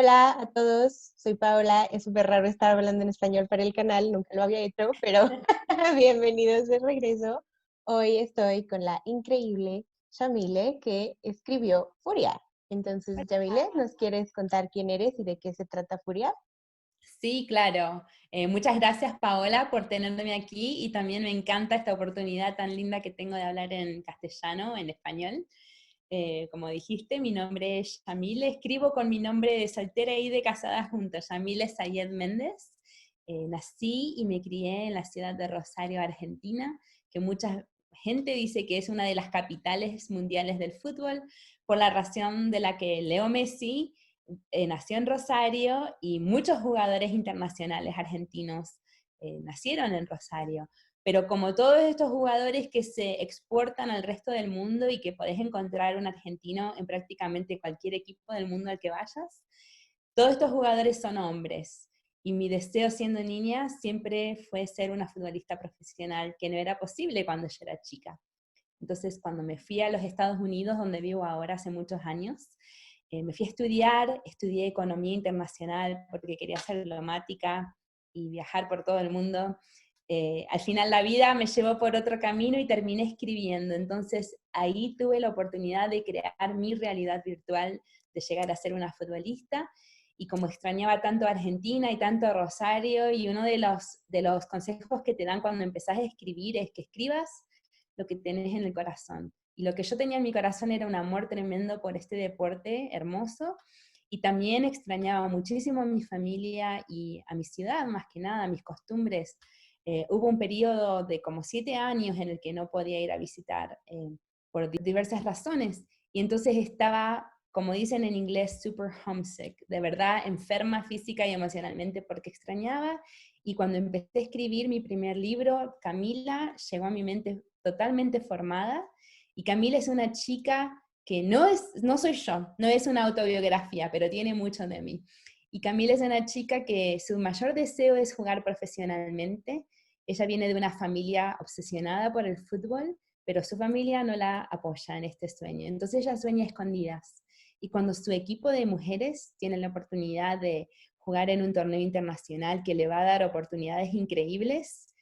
Hola a todos, soy Paola. Es súper raro estar hablando en español para el canal, nunca lo había hecho, pero bienvenidos de regreso. Hoy estoy con la increíble Shamile que escribió Furia. Entonces, Shamile, ¿nos quieres contar quién eres y de qué se trata Furia? Sí, claro. Muchas gracias, Paola, por tenerme aquí y también me encanta esta oportunidad tan linda que tengo de hablar en castellano, en español. Como dijiste, mi nombre es Yamile, escribo con mi nombre de soltera y de casada junto, Yamile Sayed Méndez. Nací y me crié en la ciudad de Rosario, Argentina, que mucha gente dice que es una de las capitales mundiales del fútbol, por la razón de la que Leo Messi nació en Rosario y muchos jugadores internacionales argentinos nacieron en Rosario. Pero como todos estos jugadores que se exportan al resto del mundo y que podés encontrar un argentino en prácticamente cualquier equipo del mundo al que vayas, todos estos jugadores son hombres. Y mi deseo siendo niña siempre fue ser una futbolista profesional, que no era posible cuando yo era chica. Entonces, cuando me fui a los Estados Unidos, donde vivo ahora hace muchos años, me fui a estudiar, estudié economía internacional porque quería ser diplomática y viajar por todo el mundo. Al final la vida me llevó por otro camino y terminé escribiendo. Entonces ahí tuve la oportunidad de crear mi realidad virtual, de llegar a ser una futbolista. Y como extrañaba tanto a Argentina y tanto a Rosario, y uno de los consejos que te dan cuando empezás a escribir es que escribas lo que tenés en el corazón. Y lo que yo tenía en mi corazón era un amor tremendo por este deporte hermoso, y también extrañaba muchísimo a mi familia y a mi ciudad, más que nada, a mis costumbres. Hubo un periodo de como 7 años en el que no podía ir a visitar por diversas razones, y entonces estaba, como dicen en inglés, super homesick, de verdad enferma física y emocionalmente porque extrañaba. Y cuando empecé a escribir mi primer libro, Camila llegó a mi mente totalmente formada, y Camila es una chica que no soy yo, no es una autobiografía, pero tiene mucho de mí. Y Camila es una chica que su mayor deseo es jugar profesionalmente. Ella viene de una familia obsesionada por el fútbol, pero su familia no la apoya en este sueño. Entonces ella sueña a escondidas. Y cuando su equipo de mujeres tiene la oportunidad de jugar en un torneo internacional que le va a dar oportunidades increíbles,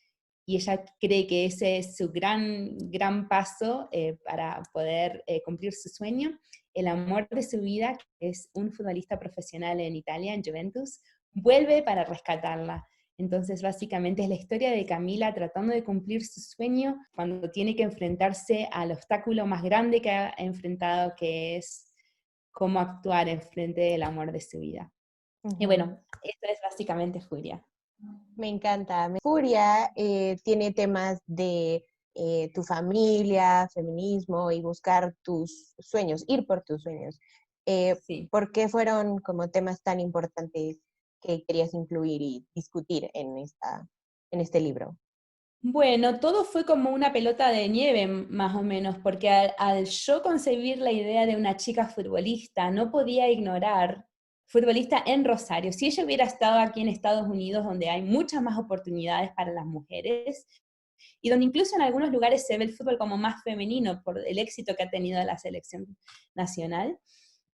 y ella cree que ese es su gran paso para poder cumplir su sueño. El amor de su vida, que es un futbolista profesional en Italia, en Juventus, vuelve para rescatarla. Entonces, básicamente es la historia de Camila tratando de cumplir su sueño cuando tiene que enfrentarse al obstáculo más grande que ha enfrentado, que es cómo actuar en frente del amor de su vida. Y Ujú. bueno, esto es básicamente Furia. Me encanta. Furia tiene temas de tu familia, feminismo y buscar tus sueños, ir por tus sueños. Sí. ¿Por qué fueron como temas tan importantes que querías incluir y discutir en este libro? Bueno, todo fue como una pelota de nieve, más o menos, porque al yo concebir la idea de una chica futbolista, no podía ignorar futbolista en Rosario. Si ella hubiera estado aquí en Estados Unidos, donde hay muchas más oportunidades para las mujeres, y donde incluso en algunos lugares se ve el fútbol como más femenino por el éxito que ha tenido la selección nacional,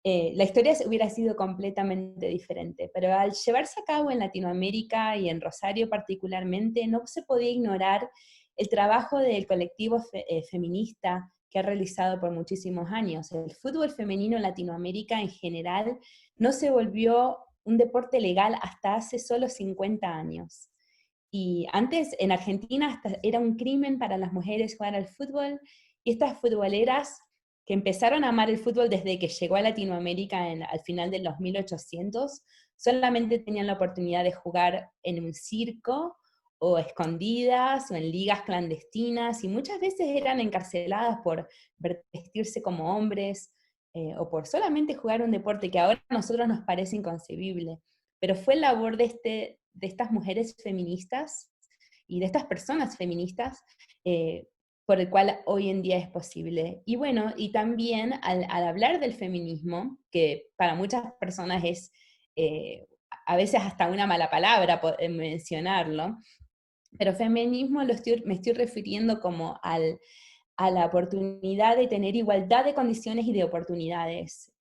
la historia hubiera sido completamente diferente. Pero al llevarse a cabo en Latinoamérica y en Rosario particularmente, no se podía ignorar el trabajo del colectivo feminista que ha realizado por muchísimos años. El fútbol femenino en Latinoamérica en general no se volvió un deporte legal hasta hace solo 50 años. Y antes en Argentina hasta era un crimen para las mujeres jugar al fútbol, y estas futboleras que empezaron a amar el fútbol desde que llegó a Latinoamérica al final de los 1800, solamente tenían la oportunidad de jugar en un circo o escondidas o en ligas clandestinas, y muchas veces eran encarceladas por vestirse como hombres o por solamente jugar un deporte que ahora a nosotros nos parece inconcebible. Pero fue labor de estas mujeres feministas y de estas personas feministas por el cual hoy en día es posible. Y bueno, y también al hablar del feminismo, que para muchas personas es a veces hasta una mala palabra mencionarlo, pero feminismo me estoy refiriendo como a la oportunidad de tener igualdad de condiciones y de oportunidades,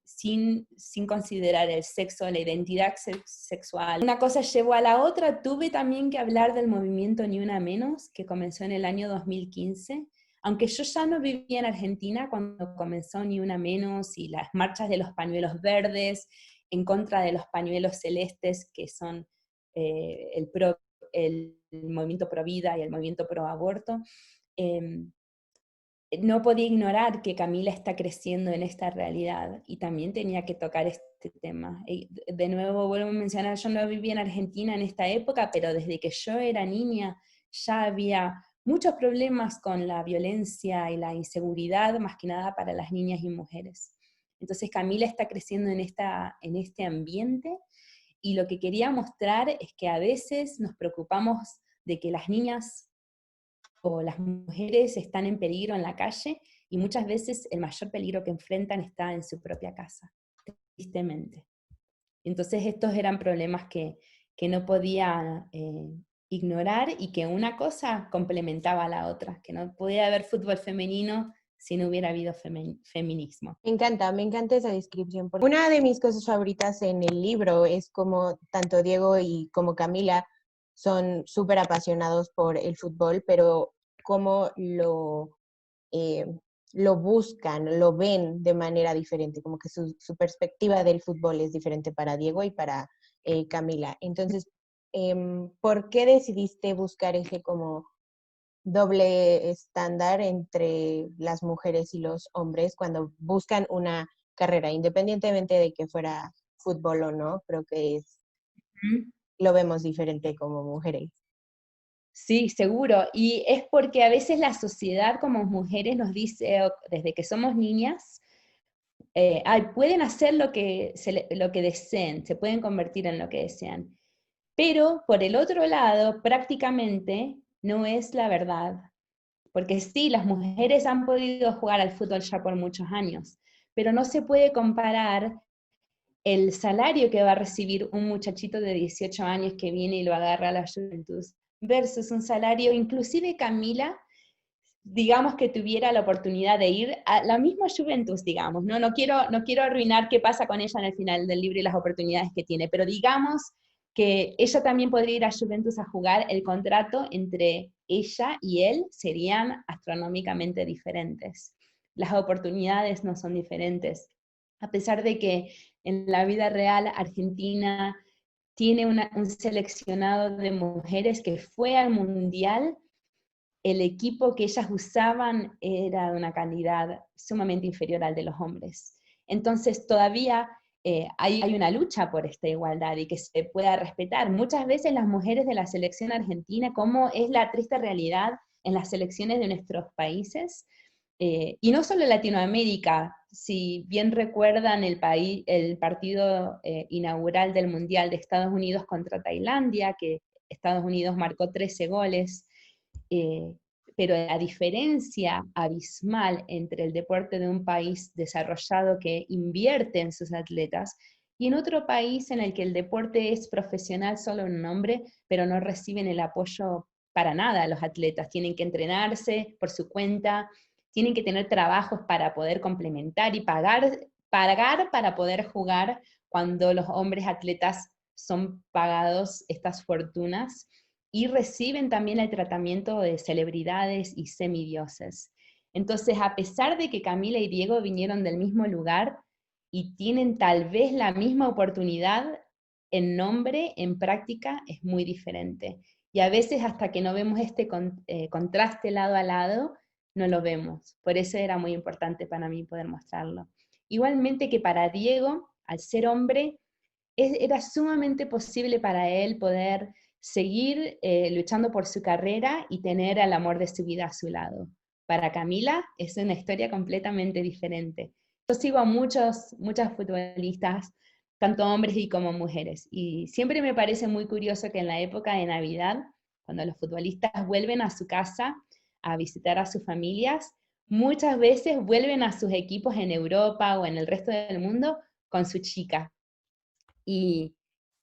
sin considerar el sexo, la identidad sexual. Una cosa llevó a la otra. Tuve también que hablar del movimiento Ni Una Menos, que comenzó en el año 2015, aunque yo ya no vivía en Argentina cuando comenzó Ni Una Menos y las marchas de los pañuelos verdes en contra de los pañuelos celestes, que son el movimiento pro vida y el movimiento pro aborto. No podía ignorar que Camila está creciendo en esta realidad y también tenía que tocar este tema. De nuevo vuelvo a mencionar, yo no vivía en Argentina en esta época, pero desde que yo era niña ya había muchos problemas con la violencia y la inseguridad, más que nada para las niñas y mujeres. Entonces Camila está creciendo en este ambiente, y lo que quería mostrar es que a veces nos preocupamos de que las niñas o las mujeres están en peligro en la calle, y muchas veces el mayor peligro que enfrentan está en su propia casa, tristemente. Entonces estos eran problemas que no podía ignorar, y que una cosa complementaba a la otra, que no podía haber fútbol femenino si no hubiera habido feminismo. Me encanta esa descripción. Porque una de mis cosas favoritas en el libro es como tanto Diego y como Camila son súper apasionados por el fútbol, pero cómo eh, lo buscan, lo ven de manera diferente, como que su perspectiva del fútbol es diferente para Diego y para Camila. Entonces, ¿por qué decidiste buscar ese como doble estándar entre las mujeres y los hombres cuando buscan una carrera, independientemente de que fuera fútbol o no? Creo que lo vemos diferente como mujeres. Sí, seguro. Y es porque a veces la sociedad como mujeres nos dice, desde que somos niñas, pueden hacer lo que deseen, se pueden convertir en lo que desean. Pero por el otro lado, prácticamente no es la verdad. Porque sí, las mujeres han podido jugar al fútbol ya por muchos años, pero no se puede comparar el salario que va a recibir un muchachito de 18 años que viene y lo agarra a la Juventus versus un salario, inclusive Camila, digamos que tuviera la oportunidad de ir a la misma Juventus, digamos, ¿no? No quiero arruinar qué pasa con ella en el final del libro y las oportunidades que tiene, pero digamos que ella también podría ir a Juventus a jugar. El contrato entre ella y él serían astronómicamente diferentes. Las oportunidades no son diferentes. A pesar de que en la vida real Argentina tiene un seleccionado de mujeres que fue al Mundial, el equipo que ellas usaban era de una calidad sumamente inferior al de los hombres. Entonces todavía hay una lucha por esta igualdad y que se pueda respetar. Muchas veces las mujeres de la selección argentina, como es la triste realidad en las selecciones de nuestros países, y no solo en Latinoamérica. Si bien recuerdan el partido inaugural del Mundial de Estados Unidos contra Tailandia, que Estados Unidos marcó 13 goles, eh, pero la diferencia abismal entre el deporte de un país desarrollado que invierte en sus atletas y en otro país en el que el deporte es profesional solo en nombre, pero no reciben el apoyo para nada. Los atletas tienen que entrenarse por su cuenta, tienen que tener trabajos para poder complementar y pagar para poder jugar, cuando los hombres atletas son pagados estas fortunas y reciben también el tratamiento de celebridades y semidioses. Entonces, a pesar de que Camila y Diego vinieron del mismo lugar y tienen tal vez la misma oportunidad, en nombre, en práctica, es muy diferente. Y a veces hasta que no vemos este contraste lado a lado, no lo vemos. Por eso era muy importante para mí poder mostrarlo. Igualmente que para Diego, al ser hombre, era sumamente posible para él poder seguir luchando por su carrera y tener al amor de su vida a su lado. Para Camila es una historia completamente diferente. Yo sigo a muchas futbolistas, tanto hombres y como mujeres, y siempre me parece muy curioso que en la época de Navidad, cuando los futbolistas vuelven a su casa a visitar a sus familias, muchas veces vuelven a sus equipos en Europa o en el resto del mundo con su chica.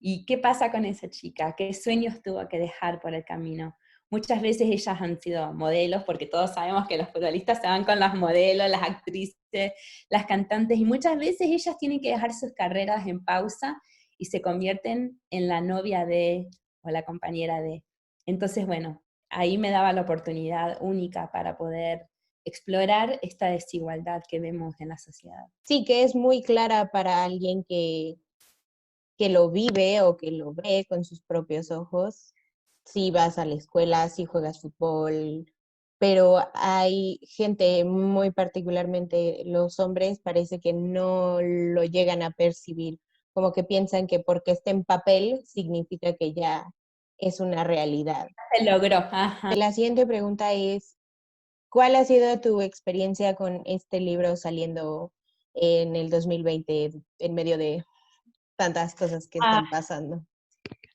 ¿Y qué pasa con esa chica? ¿Qué sueños tuvo que dejar por el camino? muchas veces ellas han sido modelos, porque todos sabemos que los futbolistas se van con las modelos, las actrices, las cantantes, y muchas veces ellas tienen que dejar sus carreras en pausa y se convierten en la novia de, o la compañera de. Entonces, bueno, ahí me daba la oportunidad única para poder explorar esta desigualdad que vemos en la sociedad. Sí, que es muy clara para alguien que lo vive o que lo ve con sus propios ojos. Si vas a la escuela, si juegas fútbol, pero hay gente, muy particularmente los hombres, parece que no lo llegan a percibir, como que piensan que porque está en papel significa que ya es una realidad. Se logró, ajá. La siguiente pregunta es, ¿cuál ha sido tu experiencia con este libro saliendo en el 2020 en medio de tantas cosas que están pasando?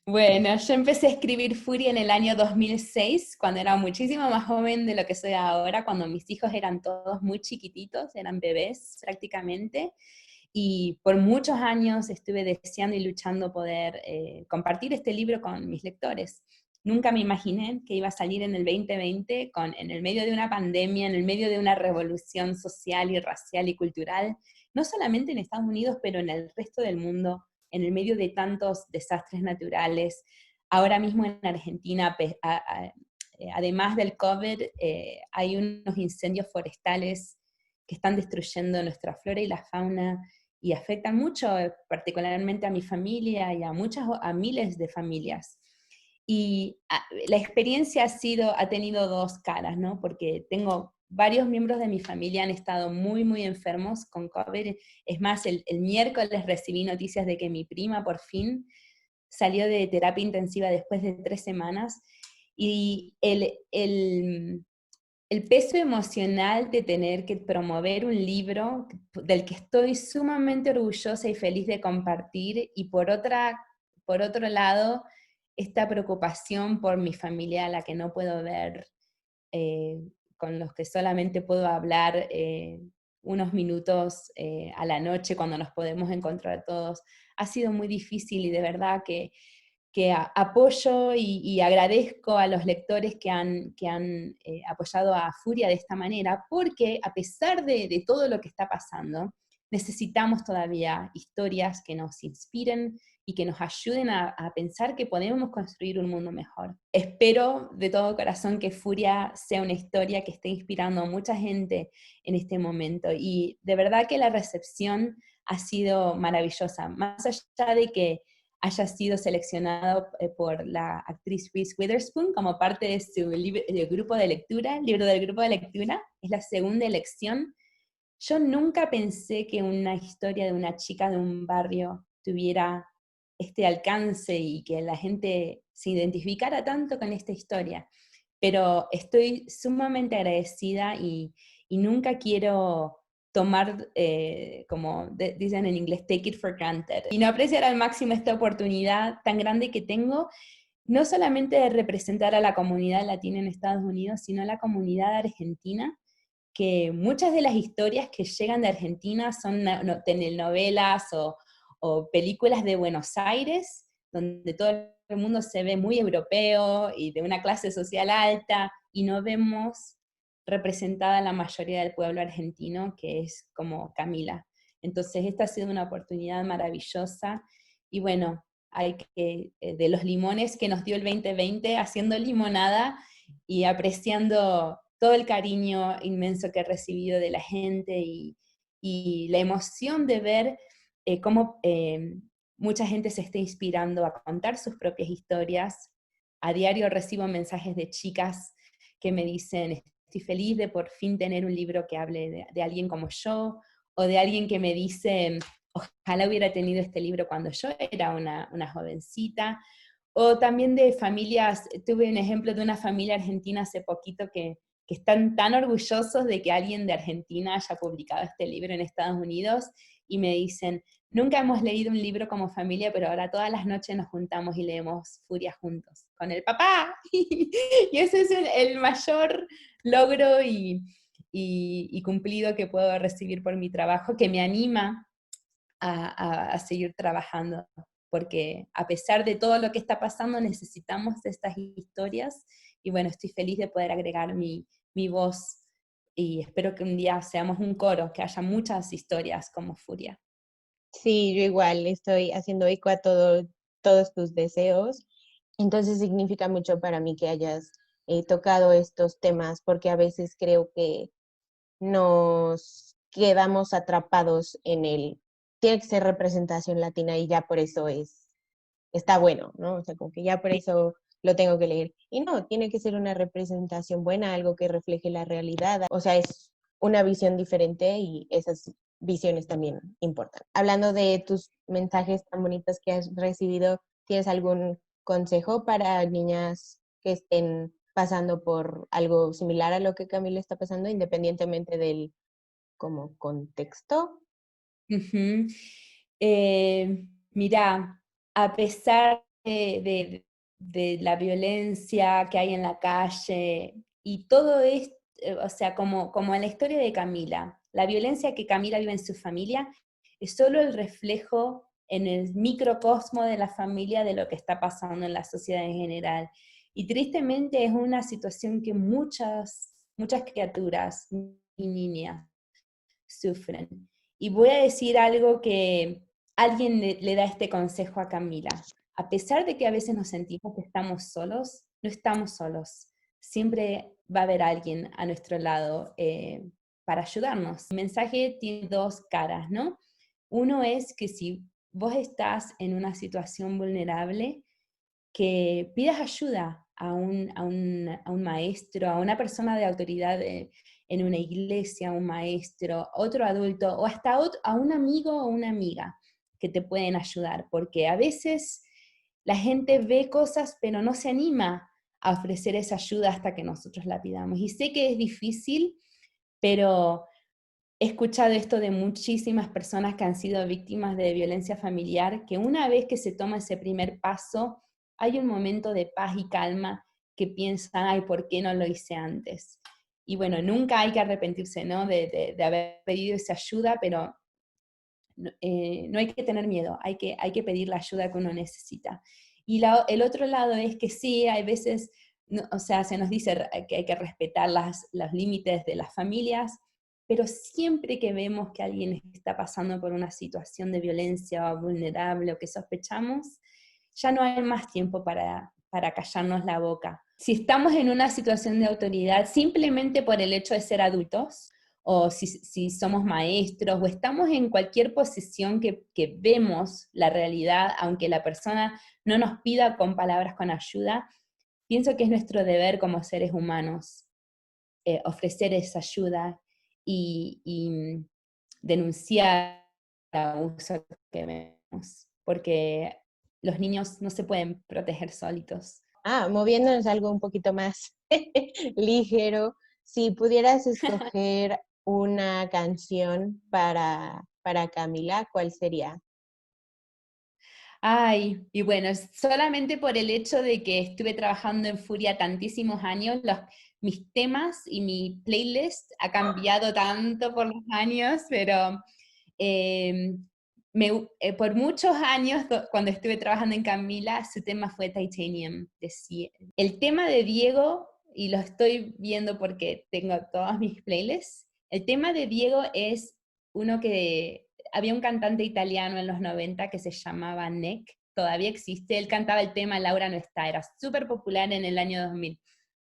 Bueno, yo empecé a escribir Furia en el año 2006, cuando era muchísimo más joven de lo que soy ahora, cuando mis hijos eran todos muy chiquititos, eran bebés prácticamente, y por muchos años estuve deseando y luchando poder compartir este libro con mis lectores. Nunca me imaginé que iba a salir en el 2020, en el medio de una pandemia, en el medio de una revolución social y racial y cultural, no solamente en Estados Unidos, pero en el resto del mundo, en el medio de tantos desastres naturales. Ahora mismo en Argentina, además del COVID, hay unos incendios forestales que están destruyendo nuestra flora y la fauna y afectan mucho, particularmente a mi familia y a miles de familias. Y la experiencia ha tenido dos caras, ¿no? Porque tengo varios miembros de mi familia han estado muy, muy enfermos con COVID. Es más, el miércoles recibí noticias de que mi prima por fin salió de terapia intensiva después de 3 semanas. Y el peso emocional de tener que promover un libro del que estoy sumamente orgullosa y feliz de compartir, y por otro lado, esta preocupación por mi familia a la que no puedo ver, eh, con los que solamente puedo hablar unos minutos a la noche cuando nos podemos encontrar todos, ha sido muy difícil, y de verdad que apoyo y agradezco a los lectores que han apoyado a Furia de esta manera, porque a pesar de todo lo que está pasando, necesitamos todavía historias que nos inspiren y que nos ayuden a pensar que podemos construir un mundo mejor. Espero de todo corazón que Furia sea una historia que esté inspirando a mucha gente en este momento, y de verdad que la recepción ha sido maravillosa, más allá de que haya sido seleccionado por la actriz Reese Witherspoon como parte de su grupo de lectura, el libro del grupo de lectura, es la segunda elección. Yo nunca pensé que una historia de una chica de un barrio tuviera este alcance y que la gente se identificara tanto con esta historia, pero estoy sumamente agradecida y nunca quiero tomar, como dicen en inglés, take it for granted, y no apreciar al máximo esta oportunidad tan grande que tengo, no solamente de representar a la comunidad latina en Estados Unidos, sino a la comunidad argentina, que muchas de las historias que llegan de Argentina son telenovelas o películas de Buenos Aires, donde todo el mundo se ve muy europeo y de una clase social alta, y no vemos representada la mayoría del pueblo argentino, que es como Camila. Entonces esta ha sido una oportunidad maravillosa, y bueno, hay que, de los limones que nos dio el 2020, haciendo limonada y apreciando todo el cariño inmenso que he recibido de la gente, y la emoción de ver cómo mucha gente se está inspirando a contar sus propias historias. A diario recibo mensajes de chicas que me dicen: estoy feliz de por fin tener un libro que hable de alguien como yo, o de alguien que me dice: ojalá hubiera tenido este libro cuando yo era una jovencita. O también de familias, tuve un ejemplo de una familia argentina hace poquito que están tan orgullosos de que alguien de Argentina haya publicado este libro en Estados Unidos, y me dicen: nunca hemos leído un libro como familia, pero ahora todas las noches nos juntamos y leemos Furia juntos, con el papá. Y ese es el mayor logro y cumplido que puedo recibir por mi trabajo, que me anima a seguir trabajando porque a pesar de todo lo que está pasando, necesitamos de estas historias, y bueno, estoy feliz de poder agregar mi voz, y espero que un día seamos un coro, que haya muchas historias como Furia. Sí, yo igual estoy haciendo eco a todos tus deseos. Entonces significa mucho para mí que hayas tocado estos temas, porque a veces creo que nos quedamos atrapados en el, tiene que ser representación latina y ya por eso está bueno, ¿no? O sea, como que ya por eso lo tengo que leer. Y no, tiene que ser una representación buena, algo que refleje la realidad. O sea, es una visión diferente y esas visiones también importan. Hablando de tus mensajes tan bonitos que has recibido, ¿tienes algún consejo para niñas que estén pasando por algo similar a lo que Camila está pasando, independientemente del como contexto? Ujú. Mira, a pesar de la violencia que hay en la calle y todo esto, o sea, como en la historia de Camila, la violencia que Camila vive en su familia es solo el reflejo en el microcosmo de la familia de lo que está pasando en la sociedad en general. Y tristemente es una situación que muchas criaturas y niñas sufren. Y voy a decir algo que alguien le da este consejo a Camila. A pesar de que a veces nos sentimos que estamos solos, no estamos solos. Siempre va a haber alguien a nuestro lado para ayudarnos. El mensaje tiene dos caras, ¿no? Uno es que si vos estás en una situación vulnerable, que pidas ayuda a un maestro, a una persona de autoridad en una iglesia, un maestro, otro adulto, o hasta a un amigo o una amiga que te pueden ayudar, porque a veces la gente ve cosas pero no se anima a ofrecer esa ayuda hasta que nosotros la pidamos. Y sé que es difícil, pero he escuchado esto de muchísimas personas que han sido víctimas de violencia familiar, que una vez que se toma ese primer paso, hay un momento de paz y calma que piensan, ay, ¿por qué no lo hice antes? Y bueno, nunca hay que arrepentirse, ¿no? De haber pedido esa ayuda, pero no hay que tener miedo, hay que pedir la ayuda que uno necesita. Y el otro lado es que sí, hay veces, o sea, se nos dice que hay que respetar los límites de las familias, pero siempre que vemos que alguien está pasando por una situación de violencia o vulnerable o que sospechamos, ya no hay más tiempo para callarnos la boca. Si estamos en una situación de autoridad, simplemente por el hecho de ser adultos, o si somos maestros, o estamos en cualquier posición que vemos la realidad, aunque la persona no nos pida con palabras con ayuda, pienso que es nuestro deber como seres humanos ofrecer esa ayuda y denunciar el abuso que vemos, porque los niños no se pueden proteger solitos. Moviéndonos a algo un poquito más ligero, si pudieras escoger una canción para Camila, ¿cuál sería? Ay, y bueno, solamente por el hecho de que estuve trabajando en Furia tantísimos años, mis temas y mi playlist ha cambiado tanto por los años, pero eh, por muchos años, cuando estuve trabajando en Camila, su tema fue Titanium. El tema de Diego, y lo estoy viendo porque tengo todas mis playlists, el tema de Diego es uno que había un cantante italiano en los 90 que se llamaba Nick, todavía existe, él cantaba el tema Laura no está, era súper popular en el año 2000.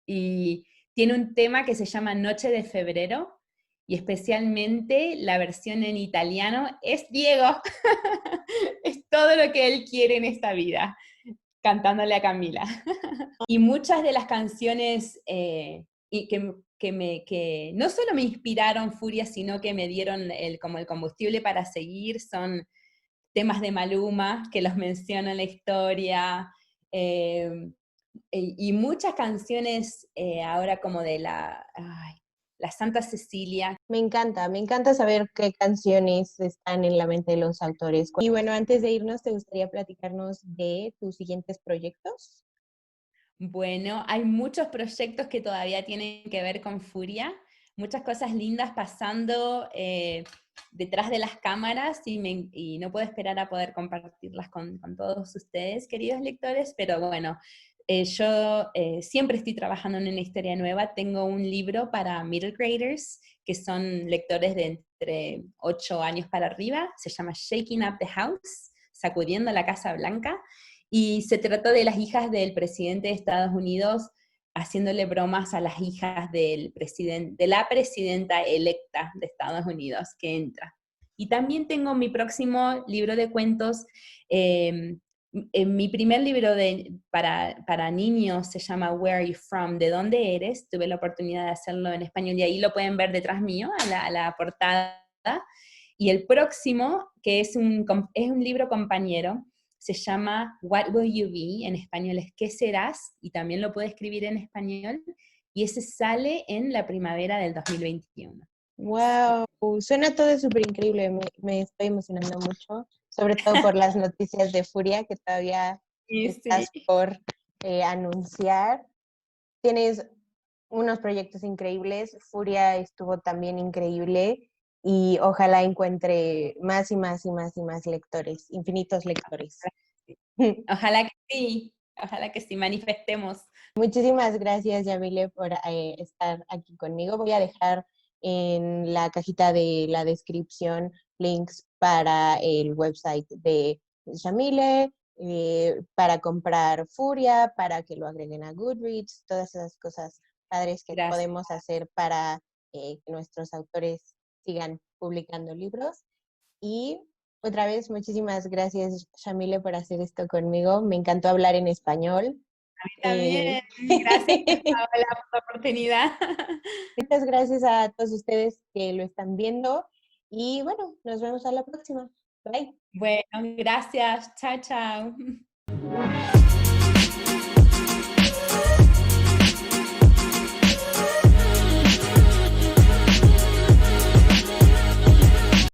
Y tiene un tema que se llama Noche de Febrero, y especialmente la versión en italiano es Diego. Es todo lo que él quiere en esta vida, cantándole a Camila. Y muchas de las canciones que no solo me inspiraron Furia, sino que me dieron como el combustible para seguir, son temas de Maluma, que los menciono en la historia, y muchas canciones ahora como de la Santa Cecilia. Me encanta saber qué canciones están en la mente de los autores. Y bueno, antes de irnos, ¿te gustaría platicarnos de tus siguientes proyectos? Bueno, hay muchos proyectos que todavía tienen que ver con Furia, muchas cosas lindas pasando. detrás de las cámaras y no puedo esperar a poder compartirlas con todos ustedes, queridos lectores, pero bueno, yo siempre estoy trabajando en una historia nueva. Tengo un libro para middle graders, que son lectores de entre 8 años para arriba, se llama Shaking Up the House, sacudiendo la Casa Blanca, y se trata de las hijas del presidente de Estados Unidos haciéndole bromas a las hijas del de la presidenta electa de Estados Unidos que entra. Y también tengo mi próximo libro de cuentos, en mi primer libro para niños se llama Where Are You From? ¿De dónde eres? Tuve la oportunidad de hacerlo en español y ahí lo pueden ver detrás mío, a la portada. Y el próximo, que es un libro compañero, se llama What Will You Be, en español es ¿Qué serás? Y también lo puede escribir en español, y ese sale en la primavera del 2021. ¡Wow! Suena todo súper increíble, me estoy emocionando mucho, sobre todo por las noticias de Furia que todavía estás por anunciar. Tienes unos proyectos increíbles, Furia estuvo también increíble, y ojalá encuentre más y más y más y más lectores, infinitos lectores. Ojalá que sí, manifestemos. Muchísimas gracias, Yamile, por estar aquí conmigo. Voy a dejar en la cajita de la descripción links para el website de Yamile, para comprar Furia, para que lo agreguen a Goodreads, todas esas cosas padres que podemos hacer para que nuestros autores sigan publicando libros. Y otra vez, muchísimas gracias, Yamile, por hacer esto conmigo. Me encantó hablar en español. A mí también. Gracias, Paola, por la oportunidad. Muchas gracias a todos ustedes que lo están viendo. Y bueno, nos vemos a la próxima. Bye. Bueno, gracias. Chao, chao.